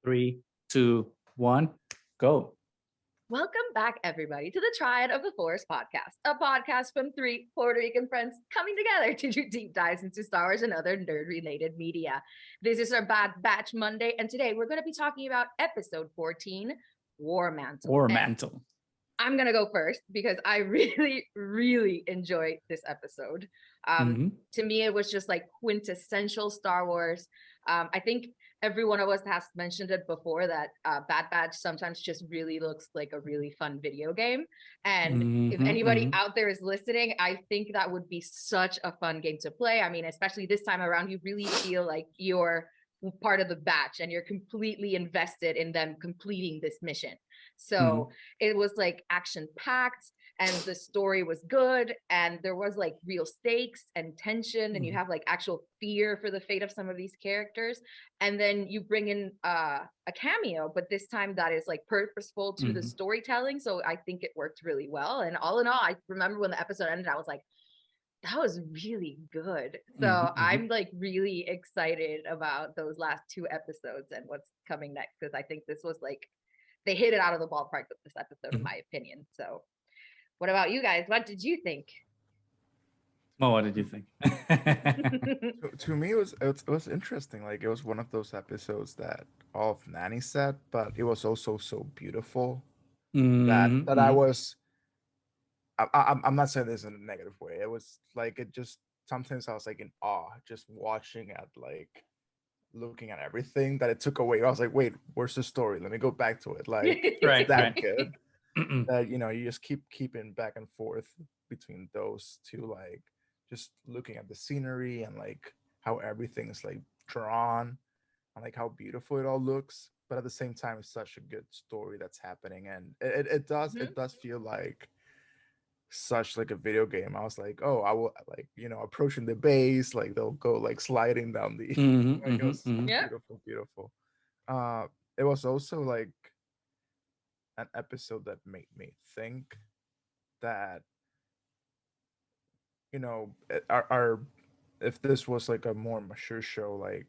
3, 2, 1, go. Welcome back, everybody, to the Triad of the Forest podcast, a podcast from three Puerto Rican friends coming together to do deep dives into Star Wars and other nerd-related media. This is our Bad Batch Monday, and today we're going to be talking about episode 14, War-Mantle. War-Mantle. I'm going to go first because I really, really enjoyed this episode. To me, it was just like quintessential Star Wars. I think every one of us has mentioned it before that Bad Batch sometimes just really looks like a really fun video game. And if anybody out there is listening, I think that would be such a fun game to play. I mean, especially this time around, you really feel like you're part of the batch and you're completely invested in them completing this mission. So it was like action packed and the story was good and there was like real stakes and tension and you have like actual fear for the fate of some of these characters. And then you bring in a cameo, but this time that is like purposeful to the storytelling. So I think it worked really well. And all in all, I remember when the episode ended, I was like, that was really good. So I'm like really excited about those last two episodes and what's coming next, because I think this was like, they hit it out of the ballpark with this episode, in my opinion. So what about you guys? What did you think? Well, what did you think? To me, it was interesting. Like, it was one of those episodes that all of Nani said, but it was also so beautiful that I was. I'm not saying this in a negative way. It was like, it just, sometimes I was like in awe just watching at, like, looking at everything that it took away. I was like, wait, where's the story? Let me go back to it. Like, that good that, you know, you just keeping back and forth between those two, like just looking at the scenery and like how everything's like drawn and like how beautiful it all looks. But at the same time, it's such a good story that's happening, and it does feel like such like a video game. I was like, oh, I will, like, you know, approaching the base, like they'll go like sliding down the like, it was beautiful. It was also like an episode that made me think that, you know, our if this was like a more mature show, like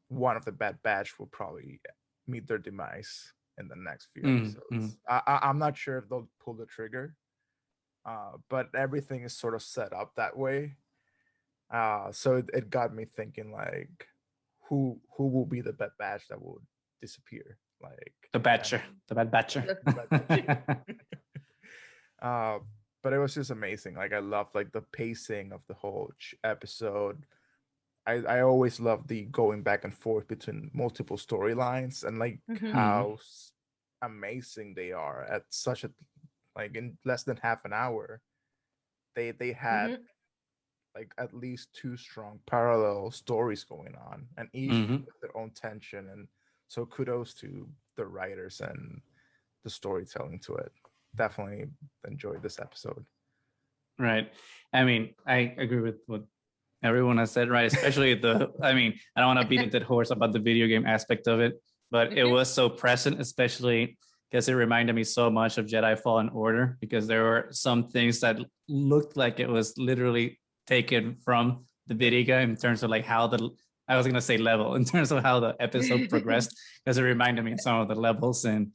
one of the Bad Batch will probably meet their demise in the next few episodes. I'm not sure if they'll pull the trigger, but everything is sort of set up that way. So it got me thinking, like, who will be the Bad Batch that will disappear? Like the Batcher, the Bad Batcher. But it was just amazing. Like, I loved like the pacing of the whole episode. I always love the going back and forth between multiple storylines and like how amazing they are at such a, like, in less than half an hour. They had like at least two strong parallel stories going on, and each with their own tension. And so kudos to the writers and the storytelling to it. Definitely enjoyed this episode. Right. I mean, I agree with what everyone has said, right? Especially I mean, I don't want to beat a dead horse about the video game aspect of it, but it was so present, especially because it reminded me so much of Jedi Fallen Order, because there were some things that looked like it was literally taken from the video game in terms of like how I was going to say level, in terms of how the episode progressed, because it reminded me of some of the levels in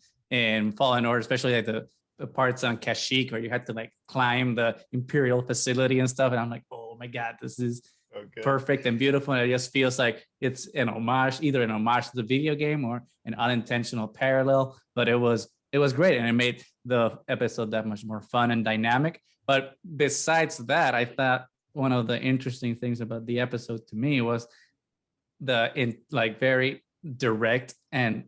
Fallen Order, especially like the parts on Kashyyyk where you had to like climb the Imperial facility and stuff. And I'm like, oh my God, this is perfect and beautiful. And it just feels like it's an homage, either an homage to the video game or an unintentional parallel. But it was great, and it made the episode that much more fun and dynamic. But besides that, I thought one of the interesting things about the episode to me was like very direct and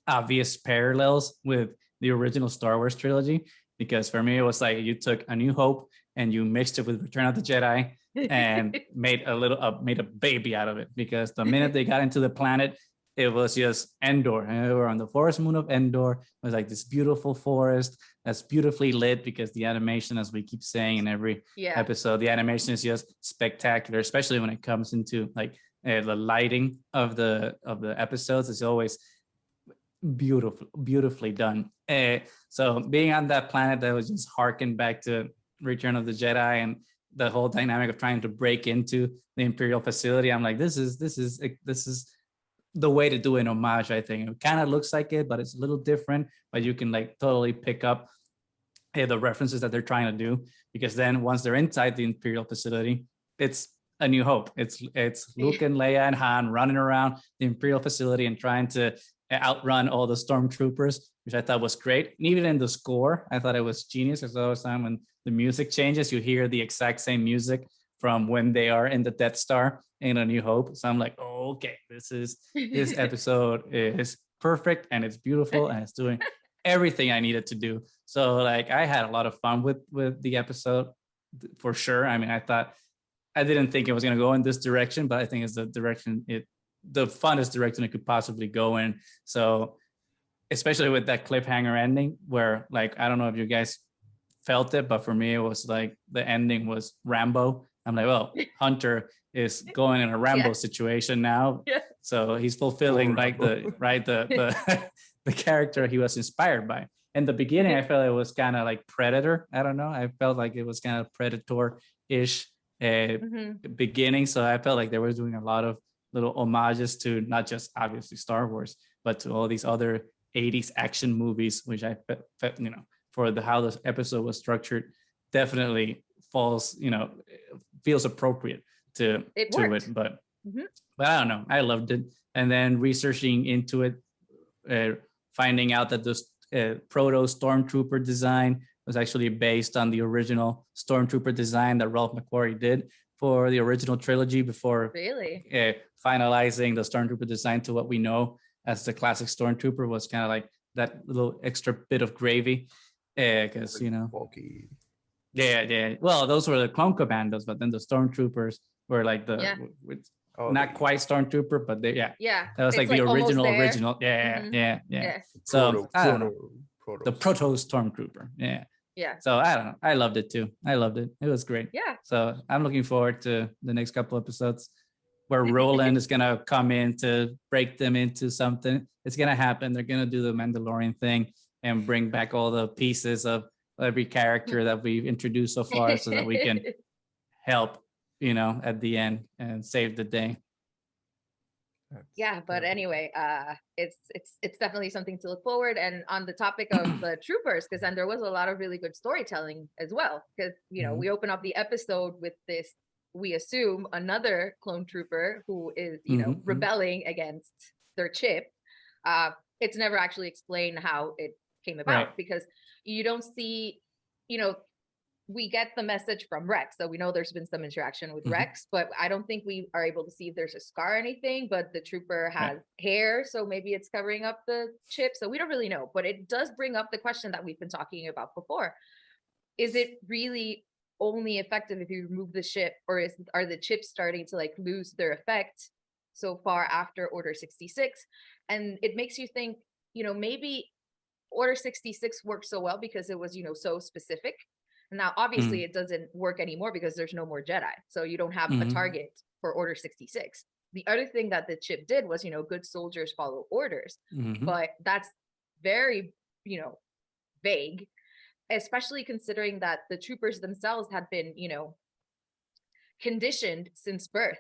obvious parallels with the original Star Wars trilogy. Because for me, it was like you took A New Hope and you mixed it with Return of the Jedi and made a baby out of it. Because the minute they got into the planet, it was just Endor, and they were on the forest moon of Endor. It was like this beautiful forest that's beautifully lit, because the animation, as we keep saying in every episode, the animation is just spectacular, especially when it comes into like the lighting of the episodes. It's always beautifully done. So being on that planet that was just harkened back to Return of the Jedi, and the whole dynamic of trying to break into the Imperial facility, I'm like, this is the way to do an homage. I think it kind of looks like it, but it's a little different. But you can like totally pick up the references that they're trying to do, because then once they're inside the Imperial facility, it's A New Hope. It's Luke and Leia and Han running around the Imperial facility and trying to outrun all the stormtroopers, which I thought was great. And even in the score, I thought it was genius. Because all the time when the music changes, you hear the exact same music from when they are in the Death Star in A New Hope. So I'm like, oh, okay, this episode is perfect and it's beautiful and it's doing everything I needed to do. So like I had a lot of fun with the episode for sure. I mean, I didn't think it was going to go in this direction, but I think it's the direction the funnest direction it could possibly go in. So especially with that cliffhanger ending where like, I don't know if you guys felt it, but for me, it was like the ending was Rambo. I'm like, well, Hunter is going in a Rambo situation now. Yeah. So he's fulfilling like the character he was inspired by. In the beginning, I felt it was kind of like Predator. I don't know. I felt like it was kind of Predator-ish beginning. So I felt like they were doing a lot of little homages to not just obviously Star Wars, but to all these other 80s action movies, which I felt, for how this episode was structured, definitely falls, feels appropriate to it. But I don't know. I loved it. And then researching into it, finding out that this proto Stormtrooper design was actually based on the original Stormtrooper design that Ralph McQuarrie did for the original trilogy before finalizing the Stormtrooper design to what we know as the classic Stormtrooper, was kind of like that little extra bit of gravy. Because, bulky. Yeah. Well, those were the clone commandos, but then the Stormtroopers were like not quite Stormtrooper, but that was like the original. Yeah. So I don't know. The proto Stormtrooper. Yeah. So I don't know. I loved it too. I loved it. It was great. Yeah. So I'm looking forward to the next couple episodes where Roland is gonna come in to break them into something. It's gonna happen. They're gonna do the Mandalorian thing and bring back all the pieces of every character that we've introduced so far, so that we can help, at the end and save the day. Yeah, but anyway, it's definitely something to look forward. And on the topic of the troopers, because then there was a lot of really good storytelling as well. Because we open up the episode with this, we assume, another clone trooper who is rebelling against their chip. It's never actually explained how it came about, because you don't see, we get the message from Rex, so we know there's been some interaction with Rex, but I don't think we are able to see if there's a scar or anything. But the trooper has hair, so maybe it's covering up the chip, so we don't really know. But it does bring up the question that we've been talking about before: is it really only effective if you remove the chip, or are the chips starting to like lose their effect so far after Order 66? And it makes you think, maybe Order 66 worked so well because it was, so specific. And now, obviously, it doesn't work anymore because there's no more Jedi. So you don't have a target for Order 66. The other thing that the chip did was, good soldiers follow orders. But that's very, vague, especially considering that the troopers themselves had been, conditioned since birth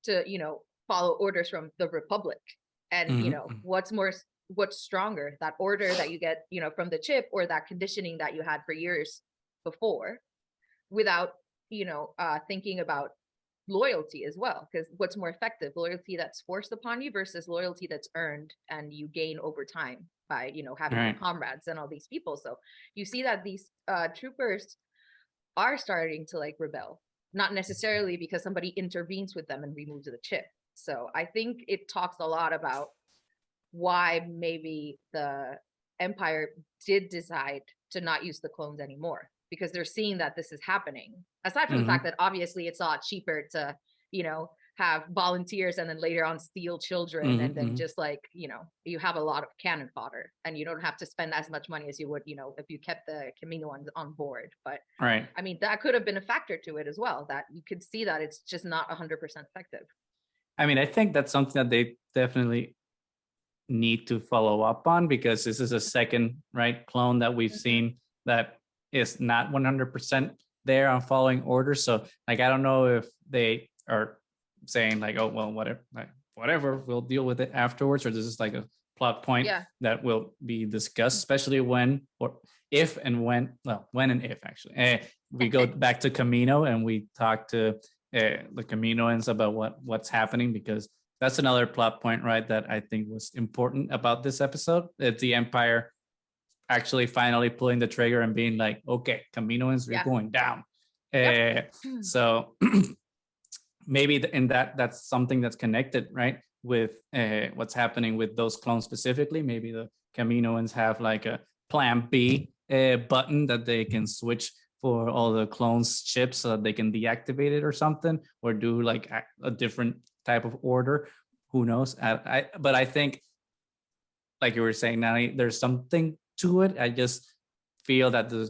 to, follow orders from the Republic. And, what's stronger, that order that you get, from the chip, or that conditioning that you had for years before, without thinking about loyalty as well? Because what's more effective, loyalty that's forced upon you versus loyalty that's earned and you gain over time by having comrades and all these people? So you see that these troopers are starting to like rebel, not necessarily because somebody intervenes with them and removes the chip. So I think it talks a lot about why maybe the Empire did decide to not use the clones anymore, because they're seeing that this is happening. Aside from the fact that obviously it's a lot cheaper to, have volunteers and then later on steal children, and then just like, you have a lot of cannon fodder, and you don't have to spend as much money as you would, if you kept the Camino ones on board. But I mean, that could have been a factor to it as well, that you could see that it's just not 100% effective. I mean, I think that's something that they definitely need to follow up on, because this is a second clone that we've seen that is not 100% there on following orders. So like, I don't know if they are saying like, oh well, whatever, like, whatever, we'll deal with it afterwards, or this is like a plot point that will be discussed, especially when or if and when, well, when and if actually we go back to Camino and we talk to the Caminoans about what's happening, because that's another plot point, right, that I think was important about this episode. It's the Empire actually finally pulling the trigger and being like, okay, Caminoans, you're going down. So maybe in that's something that's connected, right, with what's happening with those clones specifically. Maybe the Caminoans have like a plan B button that they can switch for all the clones chips so that they can deactivate it or something, or do like a different type of order. Who knows? But I think, like you were saying, Nani, there's something to it. I just feel that the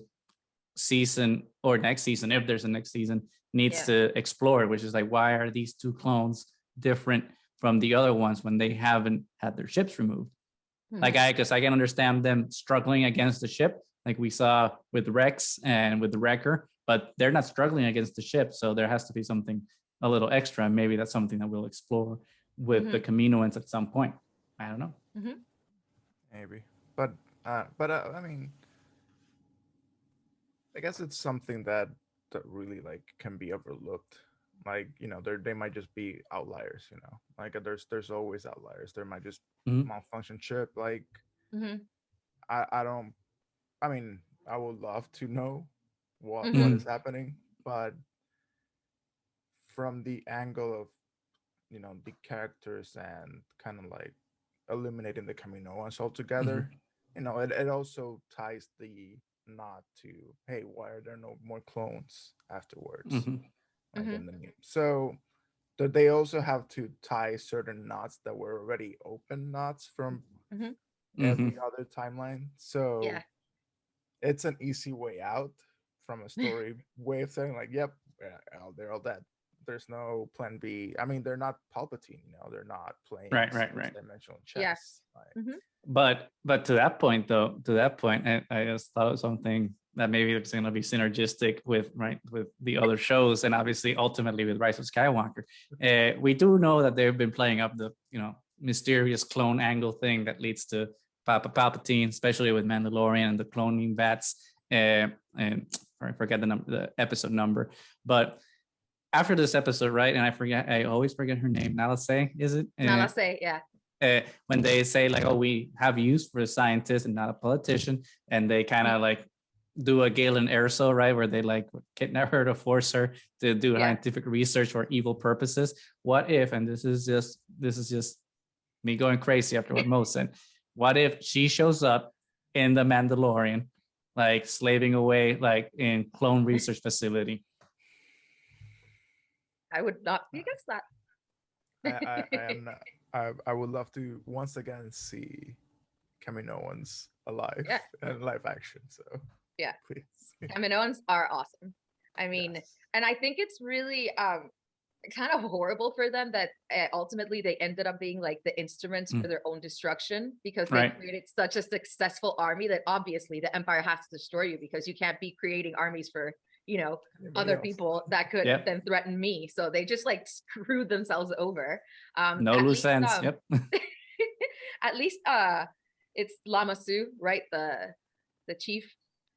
season or next season, if there's a next season, needs to explore, which is like, why are these two clones different from the other ones when they haven't had their ships removed? Like, because I can understand them struggling against the ship, like we saw with Rex and with the Wrecker, but they're not struggling against the ship, so there has to be something a little extra. Maybe that's something that we'll explore with the Caminoans at some point. I don't know. Maybe, but I mean, I guess it's something that really like can be overlooked. Like, you know, they might just be outliers. You know, like there's always outliers. There might just malfunction chip. Like, I don't. I mean, I would love to know what is happening, but from the angle of, you know, the characters and kind of like eliminating the Caminoans altogether, you know, it also ties the knot to, hey, why are there no more clones afterwards? Like in the meme. So they also have to tie certain knots that were already open knots from every other timeline. So it's an easy way out from a story way of saying like, yep, they're all dead. There's no plan B. I mean, they're not Palpatine, you know, they're not playing right dimensional chess. Like, but to that point, I just thought of something that maybe it's going to be synergistic with the other shows, and obviously ultimately with Rise of Skywalker. We do know that they've been playing up the, you know, mysterious clone angle thing that leads to Papa Palpatine, especially with Mandalorian and the cloning vats. And I forget the episode number, but after this episode, right? And I always forget her name. Nalase, is it? Nalase, yeah. When they say like, oh, we have use for a scientist and not a politician, and they kind of like do a Galen Erso, right, where they like kidnap her to force her to do scientific research for evil purposes. What if, and this is just me going crazy after what Mo said, what if she shows up in the Mandalorian, like slaving away like in clone research facility? I would not be against that. I am not. I would love to once again see Kaminoans alive and live action. So please. Kaminoans are awesome. I mean, and I think it's really kind of horrible for them that ultimately they ended up being like the instruments for their own destruction, because they created such a successful army that obviously the Empire has to destroy you, because you can't be creating armies for, you know, other people that could then threaten me. So they just like screwed themselves over. No loose ends. At least it's Lama Su, right? The chief.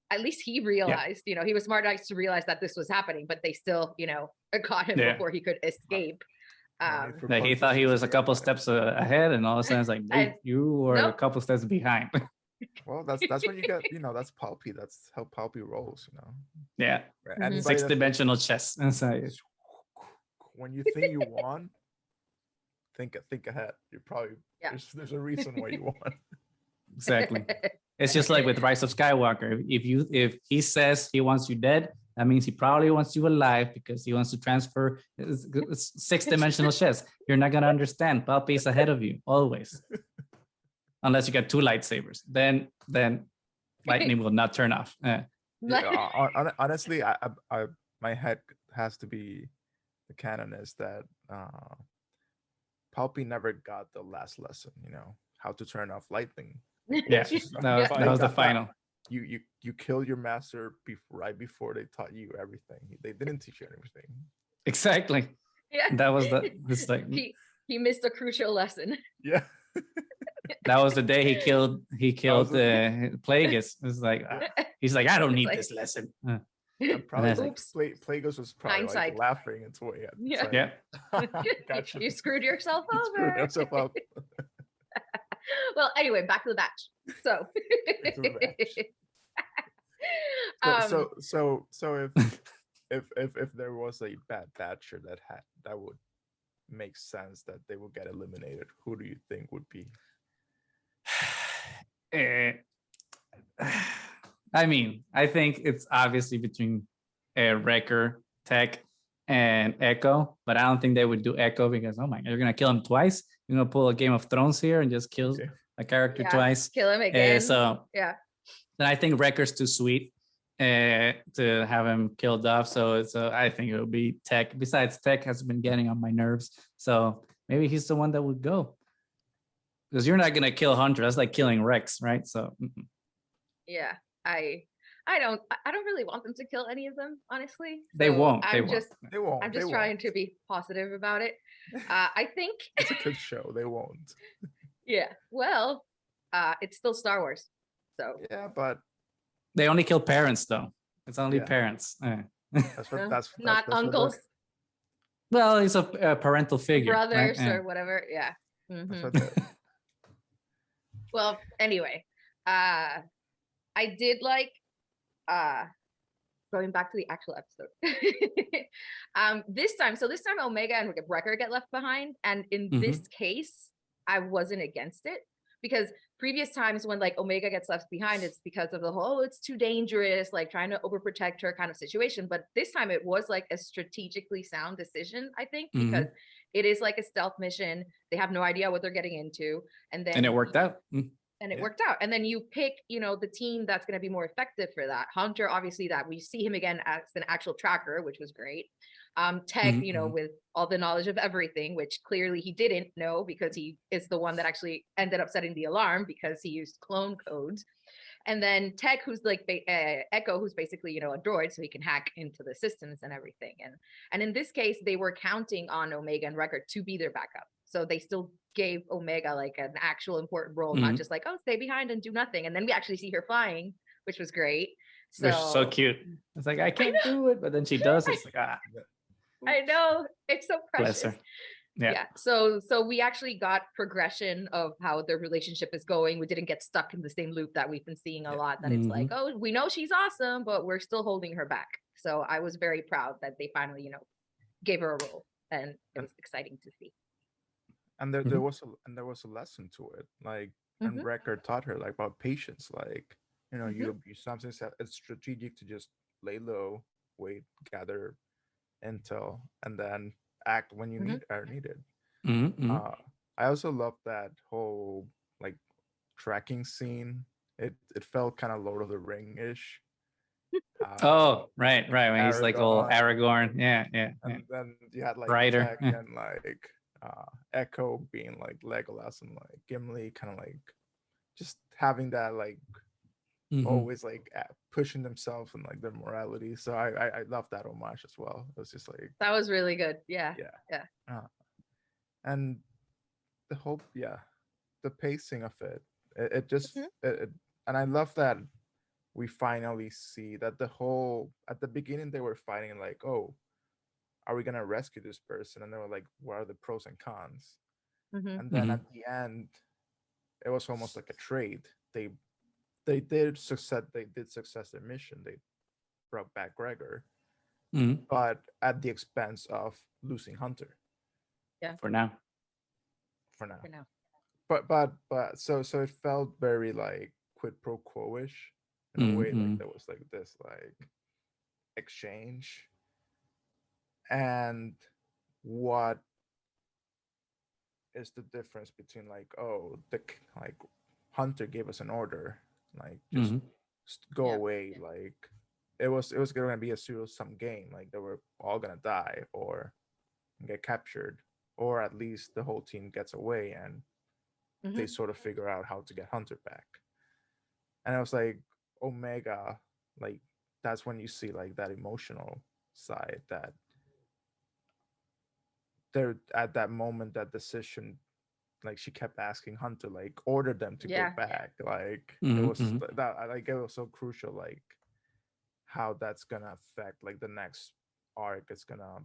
At least he realized, you know, he was smart enough to realize that this was happening, but they still, you know, caught him before he could escape. He thought he was a couple steps ahead, and all of a sudden it's like, hey, you were a couple steps behind. Well, that's when you get, you know, that's Palpy. That's how Palpy rolls, you know. Yeah. And 6-dimensional chess. When you think you won, think ahead. You're probably there's a reason why you won. Exactly. It's just like with Rise of Skywalker. If he says he wants you dead, that means he probably wants you alive, because he wants to transfer 6-dimensional chess. You're not gonna understand. Palpy's ahead of you always, unless you get 2 lightsabers. Then lightning will not turn off. Honestly, I my head has to be the canon is that Palpy never got the last lesson. You know, how to turn off lightning. Yeah, that was the final. You kill your master right before they taught you everything. They didn't teach you everything. Exactly. Yeah, that was the. It's like He missed a crucial lesson. Yeah. That was the day he killed Plagueis. It's like he's like, I don't need this lesson. And probably Oops. Plagueis was probably Hindsight. like laughing its way at. Yeah. Gotcha. You screwed yourself over. Screwed yourself up. Well, anyway, back to the batch. So, so if there was a bad batcher that would make sense that they would get eliminated, who do you think would be? I mean, I think it's obviously between Wrecker, Tech, and Echo, but I don't think they would do Echo because, oh my God, you're gonna kill him twice. You're gonna pull a Game of Thrones here and just kill a character twice. Kill him again. Then I think Wrecker's too sweet to have him killed off. So I think it would be Tech. Besides, Tech has been getting on my nerves, so maybe he's the one that would go. Because you're not gonna kill Hunter. That's like killing Rex, right? So yeah, I don't really want them to kill any of them, honestly. They won't. I'm just trying to be positive about it. I think it's a good show. They won't. Yeah. Well, it's still Star Wars. So yeah, but they only kill parents though. It's only parents. That's not uncles. Well, it's a parental figure. Brothers or whatever. Yeah. Mm-hmm. Well, anyway, I did like going back to the actual episode. This time Omega and Wrecker get left behind, and in this case, I wasn't against it because previous times when like Omega gets left behind, it's because of the whole it's too dangerous, like trying to overprotect her kind of situation. But this time it was like a strategically sound decision, I think, because it is like a stealth mission. They have no idea what they're getting into, and it worked out. And it worked out. And then you pick, the team that's going to be more effective for that. Hunter, obviously, that we see him again as an actual tracker, which was great. Tech, with all the knowledge of everything, which clearly he didn't know because he is the one that actually ended up setting the alarm because he used clone codes. And then Tech, who's like Echo, who's basically, a droid, so he can hack into the systems and everything. And in this case, they were counting on Omega and Wrecker to be their backup. So they still gave Omega like an actual important role, not just like, oh, stay behind and do nothing. And then we actually see her flying, which was great. So cute. It's like, I can't do it, but then she does. It's like, I know. It's so precious. Bless her. Yeah. So we actually got progression of how their relationship is going. We didn't get stuck in the same loop that we've been seeing a lot, that it's like, oh, we know she's awesome, but we're still holding her back. So I was very proud that they finally, gave her a role, and it was exciting to see. And there was a lesson to it, like, and Wrecker taught her like about patience, like, you something it's strategic to just lay low, wait, gather intel, and then act when you are needed. I also love that whole like tracking scene. It felt kind of Lord of the Ring-ish. Right. When he's like all Aragorn. Yeah. And then you had like Brighter. Tech and like Echo being like Legolas and like Gimli, kind of like just having that like always like pushing themselves and like their morality. So I love that homage as well. It was just like that was really good. Yeah. And the whole the pacing of it just and I love that we finally see that at the beginning they were fighting like, oh, are we gonna rescue this person? And they were like, what are the pros and cons? And then at the end, it was almost like a trade. They did success their mission. They brought back Gregor, but at the expense of losing Hunter. Yeah. For now. But so it felt very like quid pro quo-ish in a way. Like there was like this like exchange. And what is the difference between like, oh, like Hunter gave us an order, like just go away, like it was gonna be a zero-sum game, like they were all gonna die or get captured, or at least the whole team gets away and they sort of figure out how to get Hunter back. And I was like, Omega, like that's when you see like that emotional side, that there at that moment, that decision, like she kept asking Hunter, like order them to go back. Like it was that, like it was so crucial, like how that's gonna affect like the next arc. It's gonna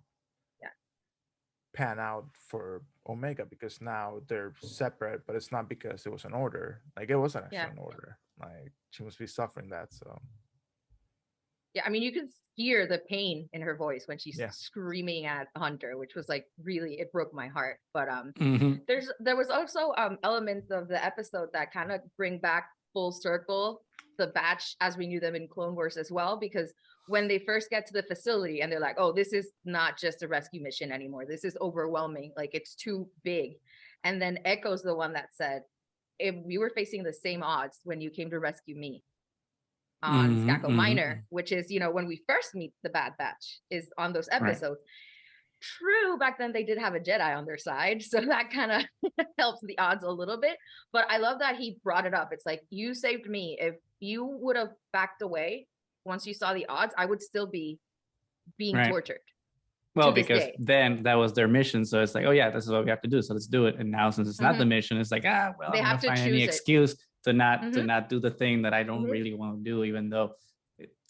pan out for Omega, because now they're separate, but it's not because it was an order. Like it wasn't actually an order. Like she must be suffering that. So yeah, I mean, you can hear the pain in her voice when she's screaming at Hunter, which was like really, it broke my heart. But there was also elements of the episode that kind of bring back full circle the batch as we knew them in Clone Wars as well, because when they first get to the facility and they're like, oh, this is not just a rescue mission anymore, this is overwhelming, like it's too big. And then Echo's the one that said, if we were facing the same odds when you came to rescue me on Skako Minor, which is, you know, when we first meet the Bad Batch, is on those episodes. True, back then they did have a Jedi on their side, so that kind of helps the odds a little bit. But I love that he brought it up. It's like, you saved me. If you would have backed away once you saw the odds, I would still be being tortured. Well, because then that was their mission. So it's like, oh yeah, this is what we have to do. So let's do it. And now since it's not the mission, it's like, well, they I'm have gonna to find any choose excuse to not do the thing that I don't really want to do, even though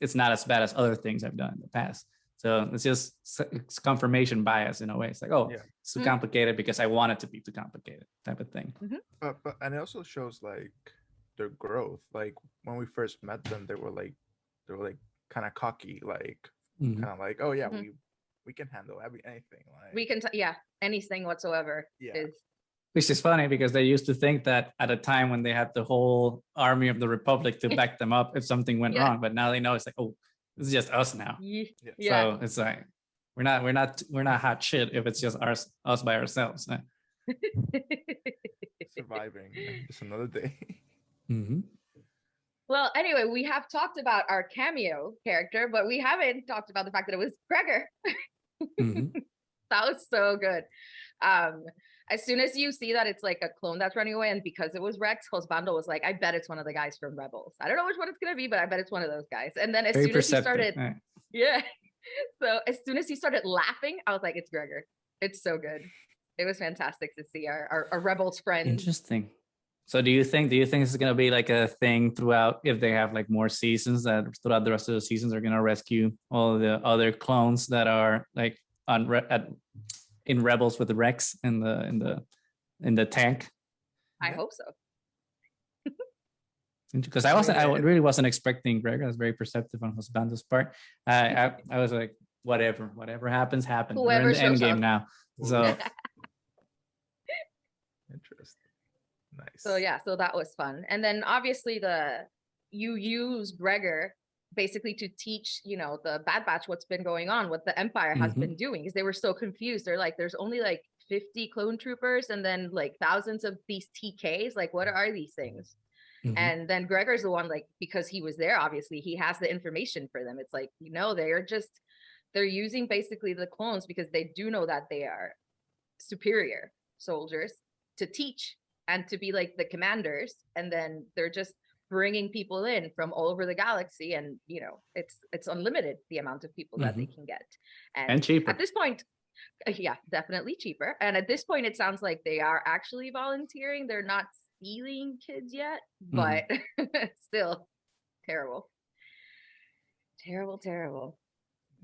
it's not as bad as other things I've done in the past. So it's confirmation bias in a way. It's like, oh, it's too complicated because I want it to be too complicated, type of thing. But and it also shows like their growth. Like when we first met them, they were like kind of cocky, like kind of like, oh yeah, we can handle anything. Like we can, anything whatsoever. Which is funny because they used to think that at a time when they had the whole army of the Republic to back them up if something went wrong, but now they know it's like, oh, this is just us now. So it's like we're not hot shit if it's just us by ourselves. Surviving just another day. Well, anyway, we have talked about our cameo character, but we haven't talked about the fact that it was Gregor. That was so good. As soon as you see that it's like a clone that's running away, and because it was Rex, Hosbando was like, I bet it's one of the guys from Rebels. I don't know which one it's going to be, but I bet it's one of those guys. And then as soon as he started, so as soon as he started laughing, I was like, it's Gregor. It's so good. It was fantastic to see our Rebels friend. Interesting. So do you think this is going to be like a thing throughout, if they have like more seasons, that throughout the rest of the seasons are going to rescue all the other clones that are like in Rebels with the Rex in the tank? I hope so. Because I really wasn't expecting Gregor. I was very perceptive on Hosbando's part. I was like, whatever happens. We're in the end game now. So interesting. Nice. So that was fun. And then obviously you use Gregor basically to teach, you know, the Bad Batch what's been going on, what the Empire has been doing, because they were so confused. They're like, there's only like 50 clone troopers and then like thousands of these TKs. Like, what are these things? And then Gregor's the one, like, because he was there, obviously, he has the information for them. It's like, you know, they're using basically the clones because they do know that they are superior soldiers to teach and to be like the commanders. And then they're just bringing people in from all over the galaxy, and you know, it's unlimited the amount of people that they can get, and cheaper at this point. Definitely cheaper. And at this point it sounds like they are actually volunteering. They're not stealing kids yet, but still terrible.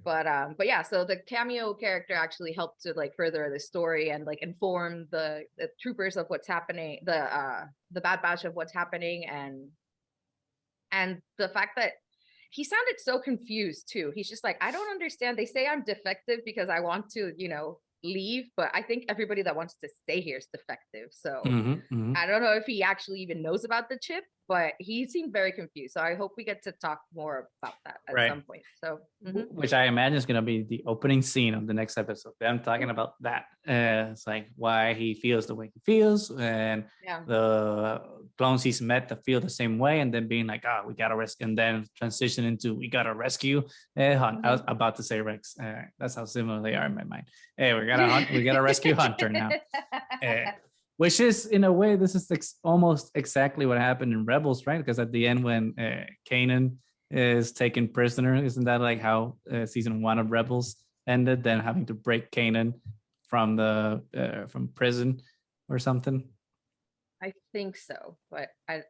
But yeah, so the cameo character actually helped to like further the story and like inform the troopers of what's happening, the Bad Batch of what's happening, and the fact that he sounded so confused too. He's just like, I don't understand. They say I'm defective because I want to, you know, leave, but I think everybody that wants to stay here is defective. So I don't know if he actually even knows about the chip, but he seemed very confused. So I hope we get to talk more about that at some point. So which I imagine is going to be the opening scene of the next episode. I'm talking about that. It's like why he feels the way he feels, and the clones he's met that feel the same way, and then being like, we gotta rescue, and then transition into we gotta rescue Hunt. I was about to say Rex. That's how similar they are in my mind. Hey, we gotta rescue Hunter now. Which is, in a way, this is almost exactly what happened in Rebels, right? Because at the end, when Kanan is taken prisoner, isn't that like how season 1 of Rebels ended? Then having to break Kanan from prison or something. I think so, but I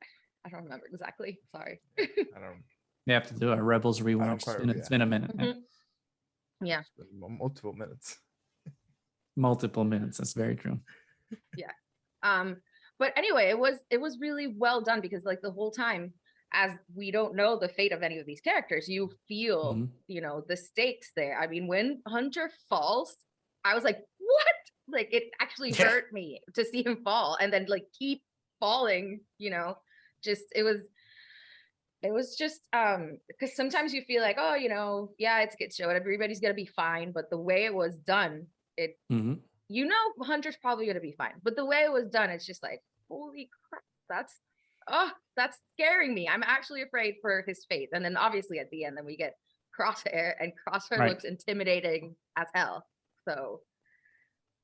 don't remember exactly. Sorry. I don't. You have to do a Rebels rewatch. It's been a minute. Yeah. Multiple minutes. Multiple minutes. That's very true. Yeah. But anyway, it was really well done because like the whole time, as we don't know the fate of any of these characters, you feel, you know, the stakes there. I mean, when Hunter falls, I was like, what? Like it actually hurt me to see him fall and then like keep falling, you know, just it was just because sometimes you feel like, oh, you know, yeah, it's a kid show and everybody's gonna be fine, but the way it was done, it you know Hunter's probably gonna be fine, but the way it was done, it's just like, holy crap, that's scaring me. I'm actually afraid for his fate. And then obviously at the end, then we get Crosshair, and Crosshair looks intimidating as hell. So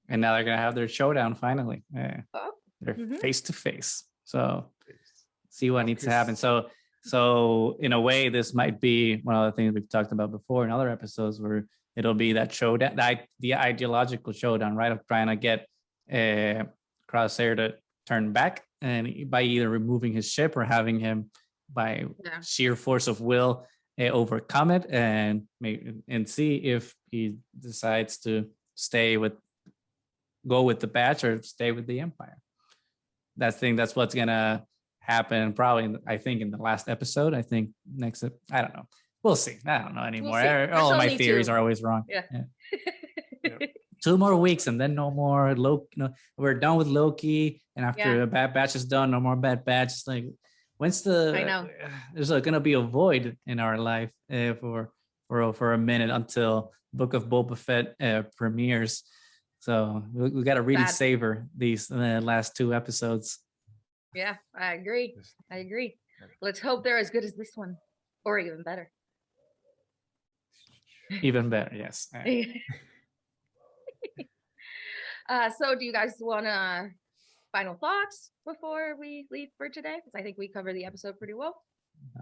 and now they're gonna have their showdown finally. They're face to face. So see what needs to happen. So in a way, this might be one of the things we've talked about before in other episodes, where it'll be that showdown, the ideological showdown, right? Of trying to get Crosshair to turn back, and by either removing his ship or having him by sheer force of will overcome it, and see if he decides to go with the batch or stay with the Empire. That's what's gonna happen probably, I think, in the last episode. I think next, I don't know. We'll see. I don't know anymore. All of my theories are always wrong. Yeah. 2 more weeks and then no more Loki. No, we're done with Loki, and after a Bad Batch is done, no more Bad Batch. It's like, when's the? I know. There's gonna be a void in our life for a minute until Book of Boba Fett premieres. So we got to really savor these last 2 episodes. Yeah, I agree. Let's hope they're as good as this one, or even better. Even better, yes. So do you guys want to final thoughts before we leave for today? Because I think we covered the episode pretty well.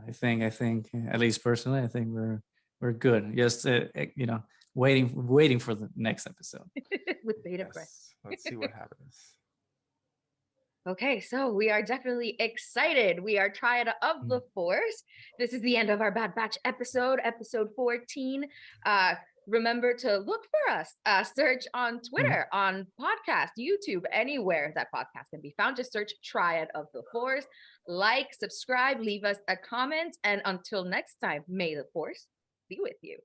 I think at least personally, I think we're good. Just waiting for the next episode with bated breath. Let's see what happens. Okay, so we are definitely excited. We are Triad of the Force. This is the end of our Bad Batch episode 14. Remember to look for us. Search on Twitter, on podcast, YouTube, anywhere that podcast can be found. Just search Triad of the Force. Like, subscribe, leave us a comment. And until next time, may the Force be with you.